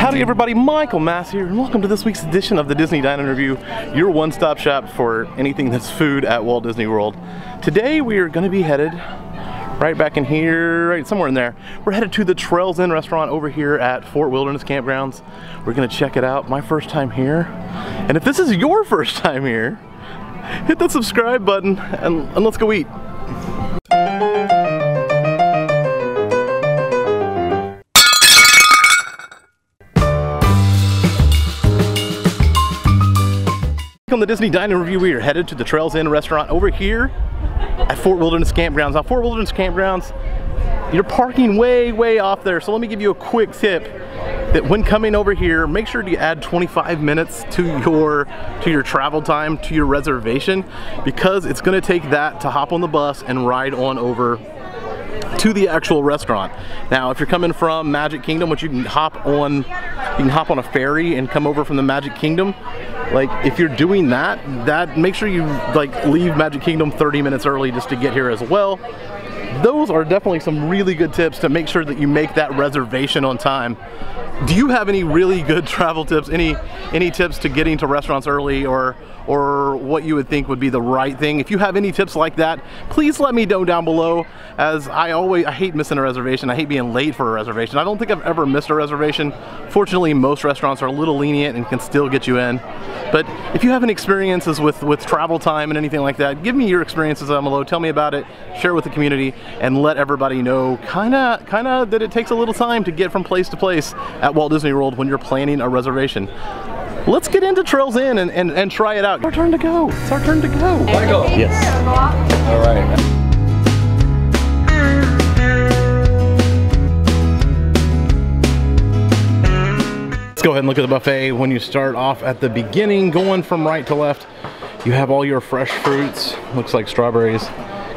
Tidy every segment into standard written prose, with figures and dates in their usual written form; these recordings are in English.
Howdy everybody, Michael Mass here, and welcome to this week's edition of the Disney Dine-In Review, your one-stop shop for anything that's food at Walt Disney World. Today we are going to be headed right back in here, right somewhere in there. We're headed to the Trails Inn restaurant over here at Fort Wilderness Campgrounds. We're going to check it out, my first time here. And if this is your first time here, hit that subscribe button and let's go eat. On the Disney Dine-In Review, we are headed to the Trails Inn restaurant over here at Fort Wilderness Campgrounds. Now, Fort Wilderness Campgrounds, you're parking way off there. So let me give you a quick tip that when coming over here, make sure to add 25 minutes to your travel time, to your reservation, because it's going to take that to hop on the bus and ride on over to the actual restaurant. Now, if you're coming from Magic Kingdom, which you can hop on a ferry and come over from the Magic Kingdom. Like, if you're doing that make sure you like leave Magic Kingdom 30 minutes early just to get here as well. Those are definitely some really good tips to make sure that you make that reservation on time. Do you have any really good travel tips? Any tips to getting to restaurants early, or what you would think would be the right thing? If you have any tips like that, please let me know down below, as I hate missing a reservation. I hate being late for a reservation. I don't think I've ever missed a reservation. Fortunately, most restaurants are a little lenient and can still get you in. But if you have any experiences with travel time and anything like that, give me your experiences down below. Tell me about it, share with the community, and let everybody know kinda that it takes a little time to get from place to place at Walt Disney World when you're planning a reservation. Let's get into Trails Inn and try it out. It's our turn to go. It's our turn to go. Michael. Yes. All right. Let's go ahead and look at the buffet. When you start off at the beginning, going from right to left, you have all your fresh fruits. Looks like strawberries,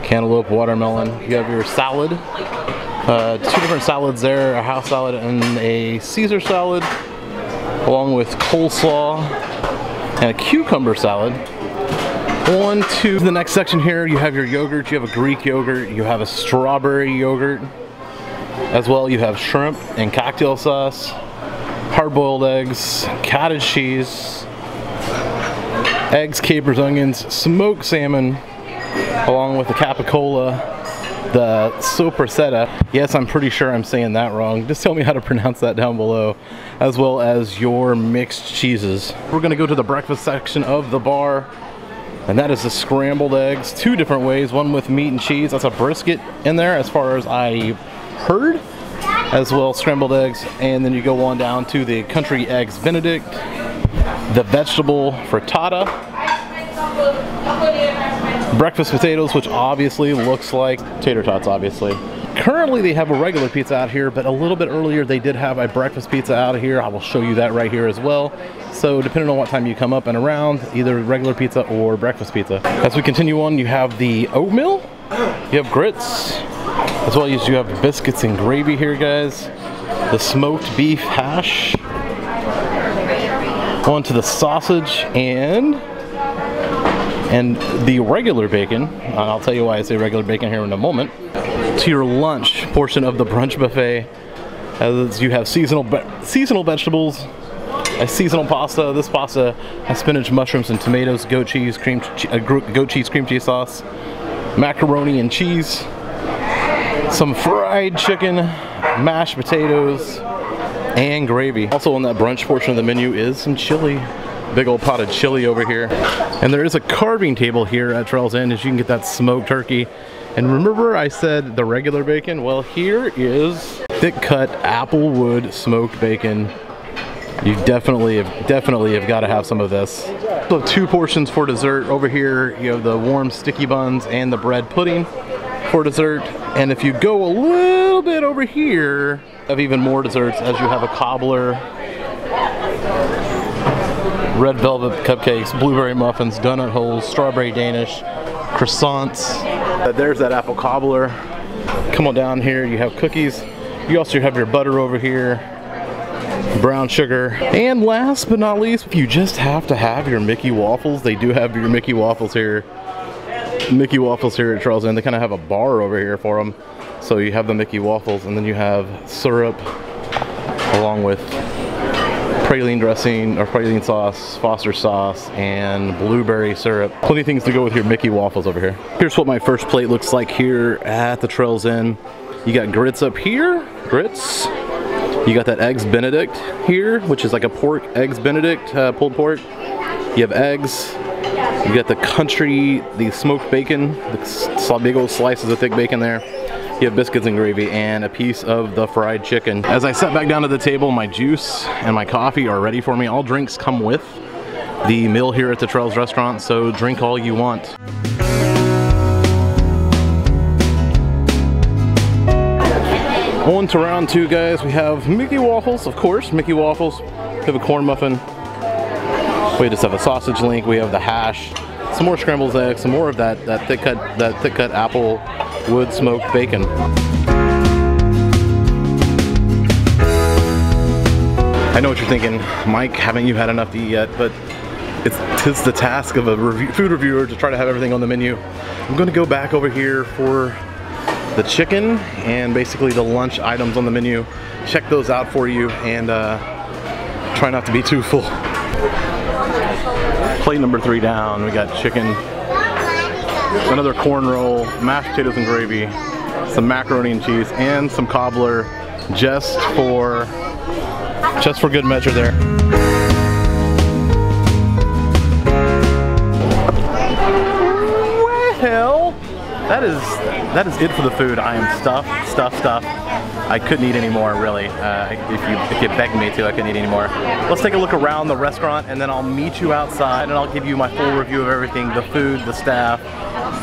cantaloupe, watermelon. You have your salad. Two different salads there, a house salad and a Caesar salad, along with coleslaw and a cucumber salad. On to the next section here, you have your yogurt. You have a Greek yogurt, you have a strawberry yogurt. As well, you have shrimp and cocktail sauce, hard-boiled eggs, cottage cheese, eggs, capers, onions, smoked salmon, along with the capicola, the sopressata. Yes, I'm pretty sure I'm saying that wrong. Just tell me how to pronounce that down below, as well as your mixed cheeses. We're gonna go to the breakfast section of the bar, and that is the scrambled eggs, two different ways, one with meat and cheese. That's a brisket in there, as far as I heard, as well scrambled eggs. And then you go on down to the country eggs Benedict, the vegetable frittata, breakfast potatoes, which obviously looks like tater tots, obviously. Currently they have a regular pizza out here, but a little bit earlier they did have a breakfast pizza out here. I will show you that right here as well. So depending on what time you come up and around, either regular pizza or breakfast pizza. As we continue on, you have the oatmeal, you have grits, as well as you have biscuits and gravy here, guys. The smoked beef hash, onto the sausage and the regular bacon. I'll tell you why I say regular bacon here in a moment. To your lunch portion of the brunch buffet, as you have seasonal vegetables, a seasonal pasta. This pasta has spinach, mushrooms, and tomatoes, goat cheese, cream cheese sauce, macaroni and cheese, some fried chicken, mashed potatoes, and gravy. Also on that brunch portion of the menu is some chili. Big old pot of chili over here. And there is a carving table here at Trails Inn, as you can get that smoked turkey. And remember I said the regular bacon? Well, here is thick cut applewood smoked bacon. You definitely have got to have some of this. So 2 portions for dessert. Over here you have the warm sticky buns and the bread pudding for dessert. And if you go a little bit over here, you have even more desserts, as you have a cobbler, red velvet cupcakes, blueberry muffins, donut holes, strawberry Danish, croissants. There's that apple cobbler. Come on down here, you have cookies. You also have your butter over here, brown sugar. And last but not least, if you just have to have your Mickey waffles, they do have your Mickey waffles here. Mickey waffles here at Trails Inn. They kind of have a bar over here for them. So you have the Mickey waffles, and then you have syrup along with praline dressing or praline sauce, Foster sauce, and blueberry syrup. Plenty of things to go with your Mickey waffles over here. Here's what my first plate looks like here at the Trails Inn. You got grits up here, grits. You got that eggs Benedict here, which is like a pork eggs Benedict, pulled pork. You have eggs. You got the smoked bacon, the big old slices of thick bacon there. You have biscuits and gravy and a piece of the fried chicken. As I sat back down to the table, my juice and my coffee are ready for me. All drinks come with the meal here at the Trails restaurant, so drink all you want. On to round two, guys. We have Mickey waffles, of course, Mickey waffles. We have a corn muffin. We just have a sausage link. We have the hash, some more scrambled eggs, some more of that thick cut apple wood smoked bacon. I know what you're thinking, Mike. Haven't you had enough to eat yet? But it's the task of a food reviewer to try to have everything on the menu. I'm going to go back over here for the chicken and basically the lunch items on the menu. Check those out for you and try not to be too full. Plate number 3 down, we got chicken, another corn roll, mashed potatoes and gravy, some macaroni and cheese, and some cobbler just for good measure there. Well, that is it for the food. I am stuffed. I couldn't eat anymore, really. If you begged me to, I couldn't eat anymore. Let's take a look around the restaurant, and then I'll meet you outside, and I'll give you my full review of everything: the food, the staff,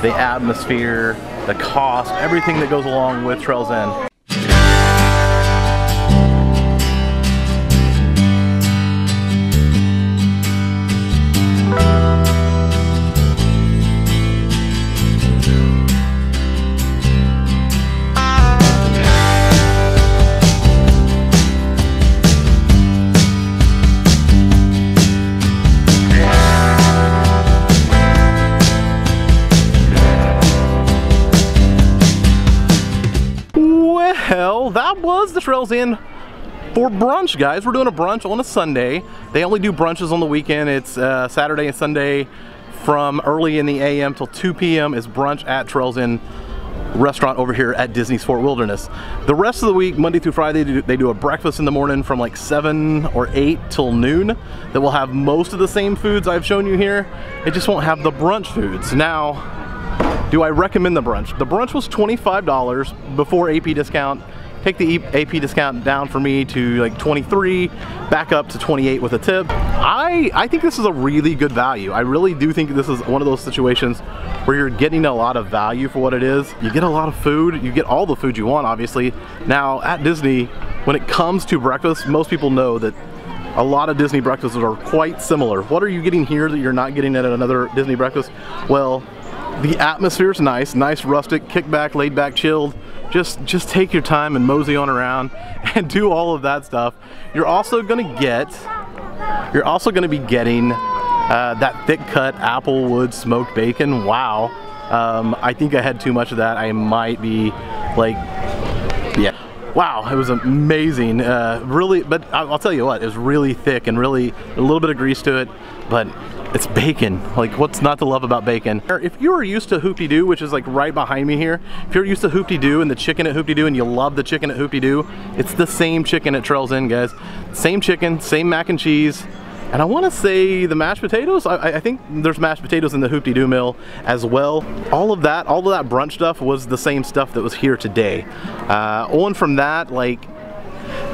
the atmosphere, the cost, everything that goes along with Trails Inn. Well, that was the Trails Inn for brunch, guys. We're doing a brunch on a Sunday. They only do brunches on the weekend. It's Saturday and Sunday from early in the AM till 2 p.m. is brunch at Trails Inn restaurant over here at Disney's Fort Wilderness. The rest of the week, Monday through Friday, they do a breakfast in the morning from like 7 or 8 till noon that will have most of the same foods I've shown you here. It just won't have the brunch foods. Now, do I recommend the brunch? The brunch was $25 before AP discount. Take the AP discount down for me to like 23, back up to 28 with a tip. I think this is a really good value. I really do think this is one of those situations where you're getting a lot of value for what it is. You get a lot of food, you get all the food you want, obviously. Now at Disney, when it comes to breakfast, most people know that a lot of Disney breakfasts are quite similar. What are you getting here that you're not getting at another Disney breakfast? Well, the atmosphere is nice rustic, kick back, laid back, chilled. Just take your time and mosey on around and do all of that stuff. You're also gonna be getting that thick cut applewood smoked bacon. Wow. I think I had too much of that. I might be like, yeah. Wow, it was amazing. Really, but I'll tell you what, it was really thick and really a little bit of grease to it, but it's bacon. Like, what's not to love about bacon? If you are used to Hoop-Dee-Doo, which is like right behind me here, if you're used to Hoop-Dee-Doo and the chicken at Hoop-Dee-Doo and you love the chicken at Hoop-Dee-Doo, it's the same chicken at Trails Inn, guys. Same chicken, same mac and cheese. And I want to say the mashed potatoes, I think there's mashed potatoes in the Hoop-Dee-Doo meal as well. All of that brunch stuff was the same stuff that was here today. On from that, like,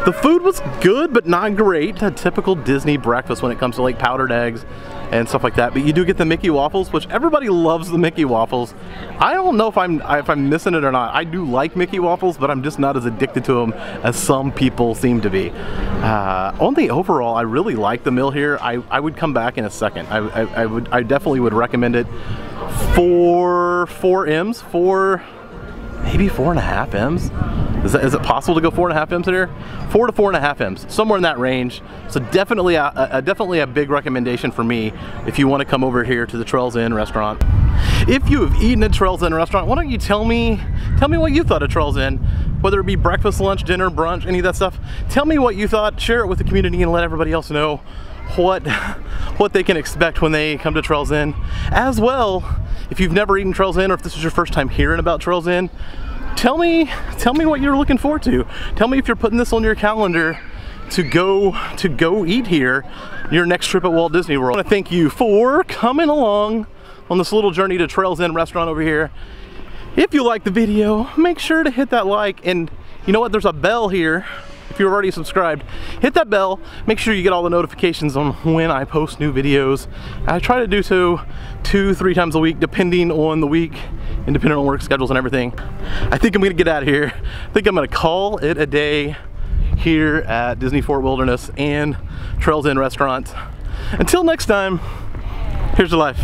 the food was good, but not great. A typical Disney breakfast when it comes to like powdered eggs and stuff like that. But you do get the Mickey waffles, which everybody loves the Mickey waffles. I don't know if I'm missing it or not. I do like Mickey waffles, but I'm just not as addicted to them as some people seem to be. On the overall, I really like the meal here. I would come back in a second. I definitely would recommend it for 4 M's, maybe 4.5 M's. Is it possible to go 4.5 M's here? 4 to 4.5 M's, somewhere in that range. So definitely a big recommendation for me if you want to come over here to the Trails Inn restaurant. If you have eaten at Trails Inn restaurant, why don't you tell me what you thought of Trails Inn, whether it be breakfast, lunch, dinner, brunch, any of that stuff. Tell me what you thought, share it with the community, and let everybody else know what they can expect when they come to Trails Inn. As well, if you've never eaten Trails Inn, or if this is your first time hearing about Trails Inn, tell me what you're looking forward to. Tell me if you're putting this on your calendar to go eat here your next trip at Walt Disney World. I want to thank you for coming along on this little journey to Trails Inn restaurant over here. If you like the video, make sure to hit that like, and you know what, there's a bell here. If you're already subscribed, hit that bell. Make sure you get all the notifications on when I post new videos. I try to do so 2-3 times a week, depending on the week and depending on work schedules and everything. I think I'm gonna get out of here. I think I'm gonna call it a day here at Disney Fort Wilderness and Trails Inn restaurant. Until next time, here's your life.